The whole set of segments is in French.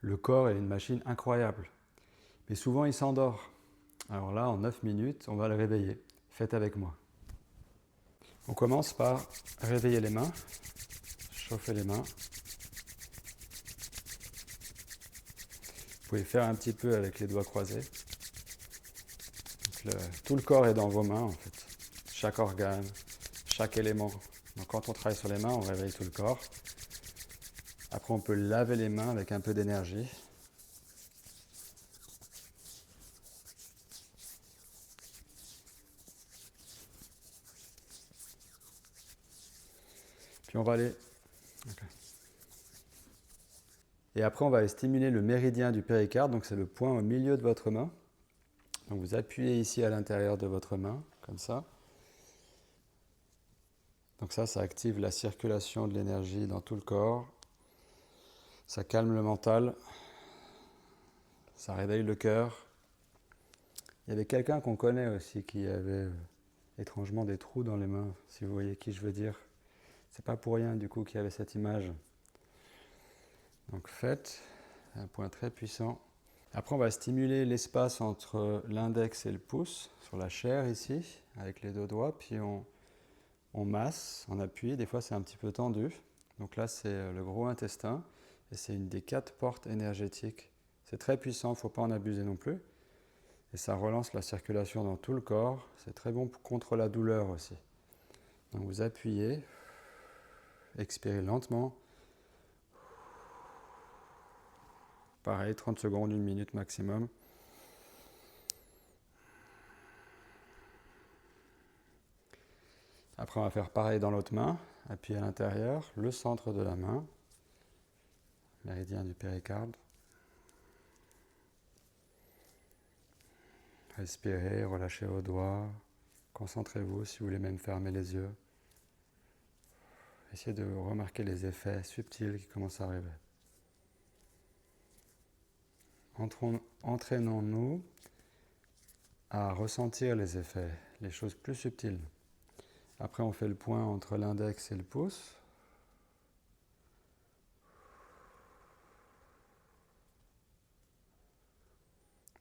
Le corps est une machine incroyable. Mais souvent, il s'endort. Alors là, en 9 minutes, on va le réveiller. Faites avec moi. On commence par réveiller les mains, chauffer les mains. Vous pouvez faire un petit peu avec les doigts croisés. Tout le corps est dans vos mains en fait. Chaque organe, chaque élément. Donc quand on travaille sur les mains, on réveille tout le corps. Après, on peut laver les mains avec un peu d'énergie. Puis on va aller... Okay. Et après, on va aller stimuler le méridien du péricarde. Donc c'est le point au milieu de votre main. Donc vous appuyez ici à l'intérieur de votre main, comme ça. Donc ça active la circulation de l'énergie dans tout le corps. Ça calme le mental. Ça réveille le cœur. Il y avait quelqu'un qu'on connaît aussi qui avait étrangement des trous dans les mains, si vous voyez qui je veux dire. C'est pas pour rien du coup qu'il y avait cette image. Donc faites, un point très puissant. Après on va stimuler l'espace entre l'index et le pouce, sur la chair ici, avec les deux doigts, puis on masse, on appuie, des fois c'est un petit peu tendu. Donc là c'est le gros intestin, et c'est une des 4 portes énergétiques. C'est très puissant, il ne faut pas en abuser non plus. Et ça relance la circulation dans tout le corps, c'est très bon contre la douleur aussi. Donc vous appuyez, expirez lentement. Pareil, 30 secondes, 1 minute maximum. Après, on va faire pareil dans l'autre main. Appuyez à l'intérieur, le centre de la main, méridien du péricarde. Respirez, relâchez vos doigts. Concentrez-vous si vous voulez même fermer les yeux. Essayez de remarquer les effets subtils qui commencent à arriver. Entraînons-nous à ressentir les effets, les choses plus subtiles. Après, on fait le point entre l'index et le pouce.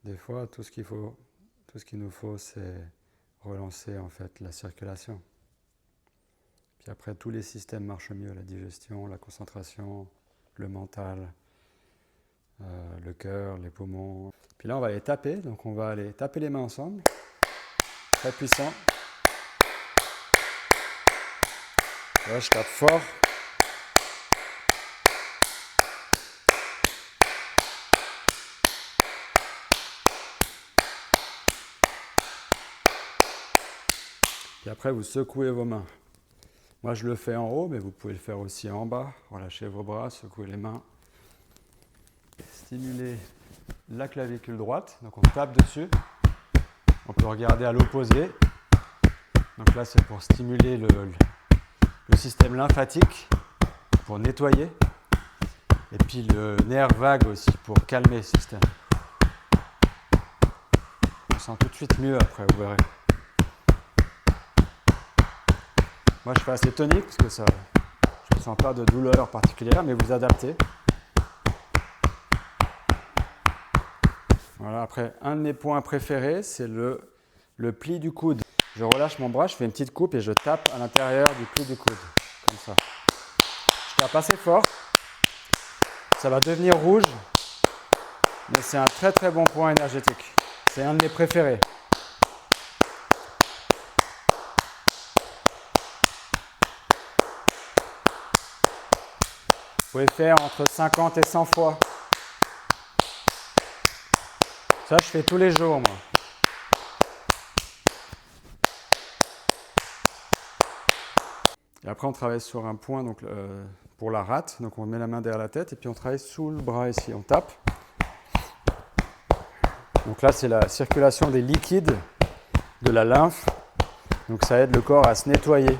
Des fois, tout ce qu'il nous faut, c'est relancer en fait la circulation. Puis après, tous les systèmes marchent mieux, la digestion, la concentration, le mental, le cœur, les poumons. Puis là, on va aller taper, donc on va aller taper les mains ensemble, très puissant. Là, je tape fort. Puis après, vous secouez vos mains. Moi, je le fais en haut, mais vous pouvez le faire aussi en bas. Relâchez vos bras, secouez les mains. Stimulez la clavicule droite, donc on tape dessus. On peut regarder à l'opposé. Donc là, c'est pour stimuler le système lymphatique, pour nettoyer. Et puis le nerf vague aussi, pour calmer le système. On sent tout de suite mieux après, vous verrez. Moi, je fais assez tonique parce que je ne sens pas de douleur particulière, mais vous adaptez. Voilà, après, un de mes points préférés, c'est le pli du coude. Je relâche mon bras, je fais une petite coupe et je tape à l'intérieur du pli du coude, comme ça. Je tape assez fort. Ça va devenir rouge, mais c'est un très très bon point énergétique. C'est un de mes préférés. Vous pouvez faire entre 50 et 100 fois. Ça, je fais tous les jours, moi. Et après, on travaille sur un point donc, pour la rate. Donc, on met la main derrière la tête et puis on travaille sous le bras ici. On tape. Donc là, c'est la circulation des liquides, de la lymphe. Donc, ça aide le corps à se nettoyer.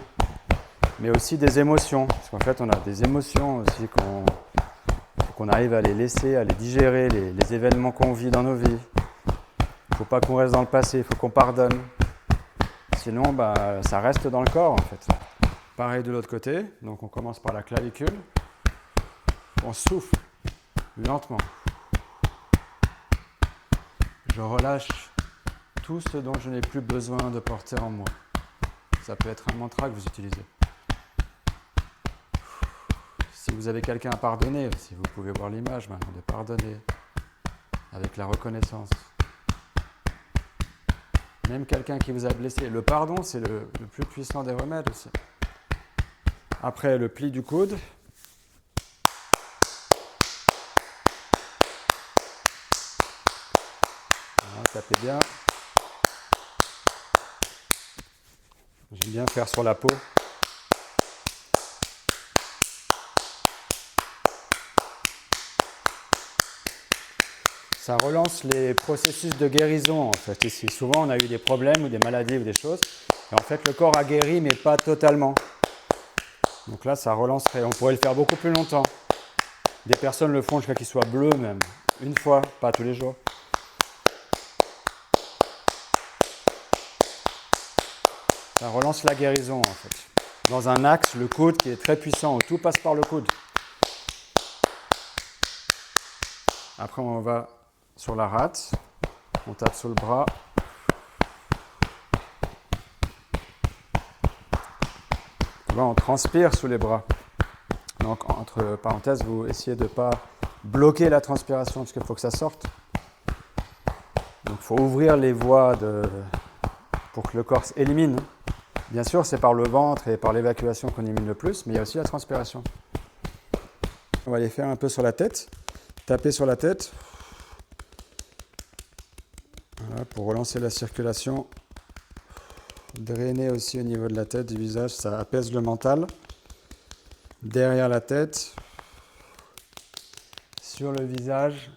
Mais aussi des émotions. Parce qu'en fait, on a des émotions aussi qu'on arrive à les laisser, à les digérer, les événements qu'on vit dans nos vies. Il ne faut pas qu'on reste dans le passé, il faut qu'on pardonne. Sinon, ça reste dans le corps en fait. Pareil de l'autre côté, donc on commence par la clavicule. On souffle lentement. Je relâche tout ce dont je n'ai plus besoin de porter en moi. Ça peut être un mantra que vous utilisez. Si vous avez quelqu'un à pardonner, si vous pouvez voir l'image maintenant de pardonner avec la reconnaissance. Même quelqu'un qui vous a blessé. Le pardon, c'est le plus puissant des remèdes aussi. Après, le pli du coude. Voilà, tapez bien. J'aime bien faire sur la peau. Ça relance les processus de guérison en fait. Ici, souvent on a eu des problèmes ou des maladies ou des choses. Et en fait, le corps a guéri, mais pas totalement. Donc là, ça relancerait. On pourrait le faire beaucoup plus longtemps. Des personnes le font jusqu'à qu'il soit bleu même. Une fois, pas tous les jours. Ça relance la guérison en fait. Dans un axe, le coude qui est très puissant, où tout passe par le coude. Après, on va sur la rate. On tape sur le bras. Là, on transpire sous les bras. Donc, entre parenthèses, vous essayez de ne pas bloquer la transpiration parce qu'il faut que ça sorte. Donc, il faut ouvrir les voies pour que le corps élimine. Bien sûr, c'est par le ventre et par l'évacuation qu'on élimine le plus, mais il y a aussi la transpiration. On va aller faire un peu sur la tête. Taper sur la tête. Voilà, pour relancer la circulation. Drainer aussi au niveau de la tête, du visage, ça apaise le mental. Derrière la tête, sur le visage.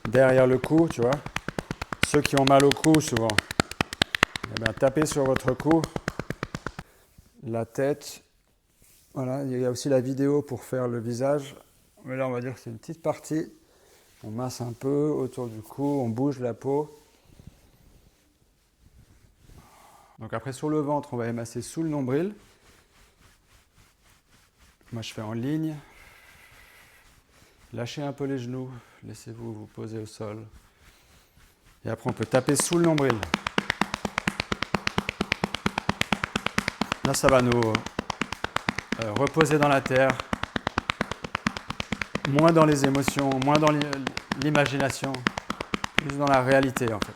Derrière le cou, tu vois. Ceux qui ont mal au cou souvent, eh bien, tapez sur votre cou. La tête. Voilà, il y a aussi la vidéo pour faire le visage. Mais là, on va dire que c'est une petite partie. On masse un peu autour du cou, on bouge la peau. Donc après, sur le ventre, on va émasser sous le nombril. Moi, je fais en ligne. Lâchez un peu les genoux. Laissez-vous vous poser au sol. Et après, on peut taper sous le nombril. Là, ça va nous reposer dans la terre. Moins dans les émotions, moins dans l'imagination. Plus dans la réalité, en fait.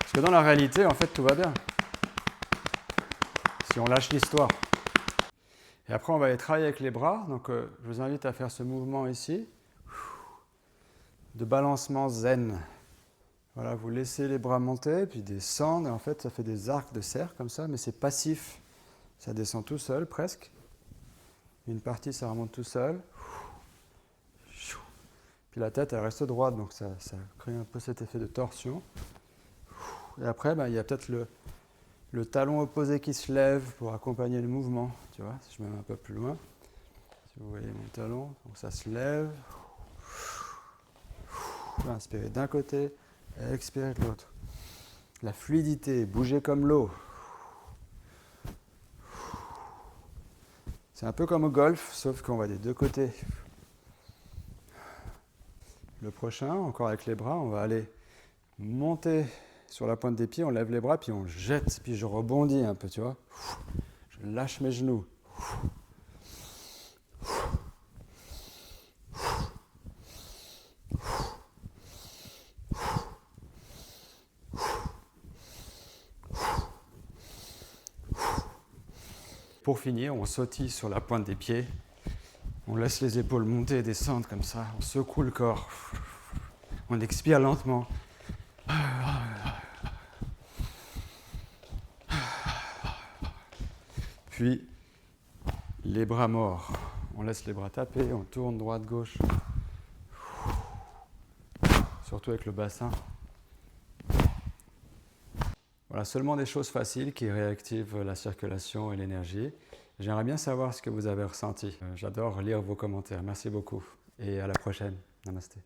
Parce que dans la réalité, en fait, tout va bien. Si on lâche l'histoire. Et après, on va aller travailler avec les bras. Donc, je vous invite à faire ce mouvement ici. De balancement zen. Voilà, vous laissez les bras monter, puis descendre. Et en fait, ça fait des arcs de cercle comme ça, mais c'est passif. Ça descend tout seul, presque. Une partie, ça remonte tout seul. Puis la tête, elle reste droite, donc ça crée un peu cet effet de torsion. Et après, il y a peut-être le talon opposé qui se lève pour accompagner le mouvement. Tu vois, si je me mets un peu plus loin. Si vous voyez mon talon, donc ça se lève. Inspirez d'un côté, expirez de l'autre. La fluidité, bouger comme l'eau. C'est un peu comme au golf, sauf qu'on va des deux côtés. Le prochain, encore avec les bras, on va aller monter sur la pointe des pieds, on lève les bras, puis on jette, puis je rebondis un peu, tu vois. Je lâche mes genoux. Pour finir, on sautille sur la pointe des pieds. On laisse les épaules monter et descendre comme ça. On secoue le corps. On expire lentement. Puis, les bras morts. On laisse les bras taper, on tourne droite-gauche. Surtout avec le bassin. Voilà, seulement des choses faciles qui réactivent la circulation et l'énergie. J'aimerais bien savoir ce que vous avez ressenti. J'adore lire vos commentaires. Merci beaucoup et à la prochaine. Namasté.